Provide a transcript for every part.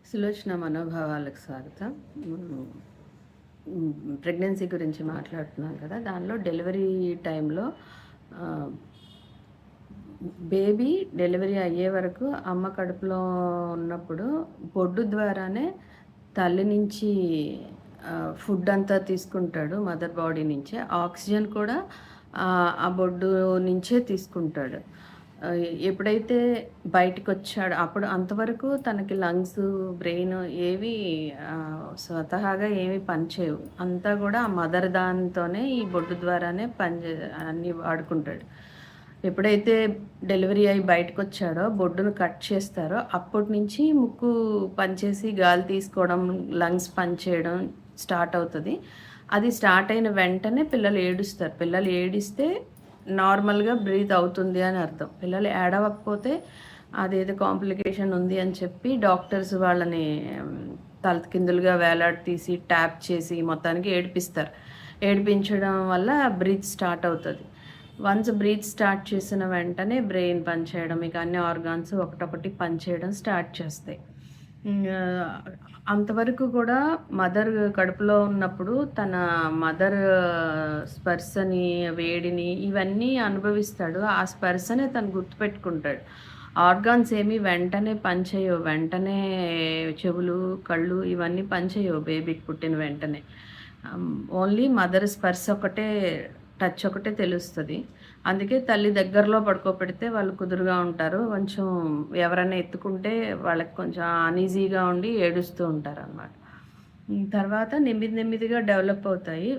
సులోచన మనోభావాలకు స్వాగతం. ప్రెగ్నెన్సీ గురించి మాట్లాడుతున్నాం కదా. దానిలో డెలివరీ టైంలో బేబీ డెలివరీ అయ్యే వరకు అమ్మ కడుపులో ఉన్నప్పుడు బొడ్డు ద్వారానే తల్లి నుంచి ఫుడ్ అంతా తీసుకుంటాడు. మదర్ బాడీ నుంచే ఆక్సిజన్ కూడా ఆ బొడ్డు నుంచే తీసుకుంటాడు. ఎప్పుడైతే బయటికొచ్చాడో అప్పుడు అంతవరకు తనకి లంగ్స్, బ్రెయిన్ ఏవి స్వతహాగా ఏమి పనిచేయవు. అంతా కూడా ఆ మదర్ దానితోనే ఈ బొడ్డు ద్వారానే అన్నీ వాడుకుంటాడు. ఎప్పుడైతే డెలివరీ అయ్యి బయటకొచ్చాడో బొడ్డును కట్ చేస్తారో అప్పటి నుంచి ముక్కు పనిచేసి గాలి తీసుకోవడం, లంగ్స్ పనిచేయడం స్టార్ట్ అవుతుంది. అది స్టార్ట్ అయిన వెంటనే పిల్లలు ఏడుస్తారు. పిల్లలు ఏడిస్తే నార్మల్గా బ్రీత్ అవుతుంది అని అర్థం. పిల్లలు ఏడవకపోతే అదేదో కాంప్లికేషన్ ఉంది అని చెప్పి డాక్టర్స్ వాళ్ళని తలకిందులుగా వేలాడతీసి ట్యాప్ చేసి మొత్తానికి ఏడిపిస్తారు. ఏడిపించడం వల్ల బ్రీత్ స్టార్ట్ అవుతుంది. వన్స్ బ్రీత్ స్టార్ట్ చేసిన వెంటనే బ్రెయిన్ పనిచేయడం, ఇక అన్ని ఆర్గాన్స్ ఒకటొకటి పనిచేయడం స్టార్ట్ చేస్తాయి. అంతవరకు కూడా మదర్ కడుపులో ఉన్నప్పుడు తన మదర్ స్పర్శని, వేడిని ఇవన్నీ అనుభవిస్తాడు. ఆ స్పర్శనే తను గుర్తుపెట్టుకుంటాడు. ఆర్గాన్స్ ఏమి వెంటనే పనిచేయవు. వెంటనే చెవులు, కళ్ళు ఇవన్నీ పనిచేయవు బేబీకి పుట్టిన వెంటనే. ఓన్లీ మదర్ స్పర్శ ఒకటే, టచ్ ఒకటే తెలుస్తుంది. అందుకే తల్లి దగ్గరలో పడుకోబెడితే వాళ్ళు కుదురుగా ఉంటారు. కొంచెం ఎవరైనా ఎత్తుకుంటే వాళ్ళకి కొంచెం అన్ఈజీగా ఉండి ఏడుస్తూ ఉంటారనమాట. తర్వాత నెమ్మదిగా డెవలప్ అవుతాయి.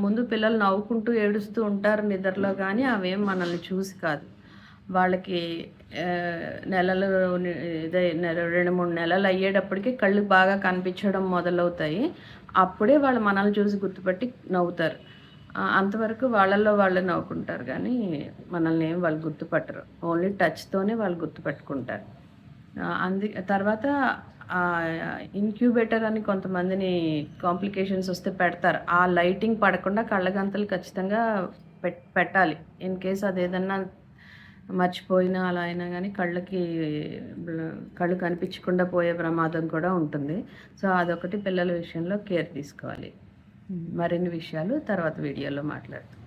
ముందు పిల్లలు నవ్వుకుంటూ ఏడుస్తూ ఉంటారు నిద్రలో, కానీ అవేం మనల్ని చూసి కాదు. వాళ్ళకి నెలలు 2-3 నెలలు అయ్యేటప్పటికి కళ్ళు బాగా కనిపించడం మొదలవుతాయి. అప్పుడే వాళ్ళు మనల్ని చూసి గుర్తుపట్టి నవ్వుతారు. అంతవరకు వాళ్ళల్లో వాళ్ళే నవ్వుకుంటారు, కానీ మనల్ని ఏం వాళ్ళు గుర్తుపట్టరు. ఓన్లీ టచ్‌తోనే వాళ్ళు గుర్తుపెట్టుకుంటారు. తర్వాత ఇంక్యుబేటర్ అని కొంతమందిని కాంప్లికేషన్స్ వస్తే పెడతారు. ఆ లైటింగ్ పడకుండా కళ్ళగంతలు ఖచ్చితంగా పెట్టాలి. ఇన్ కేస్ అదేదన్నా మర్చిపోయినా అలా అయినా కానీ కళ్ళు కనిపించకుండా పోయే ప్రమాదం కూడా ఉంటుంది. సో అదొకటి పిల్లల విషయంలో కేర్ తీసుకోవాలి. మరిన్ని విషయాలు తర్వాత వీడియోలో మాట్లాడతాం.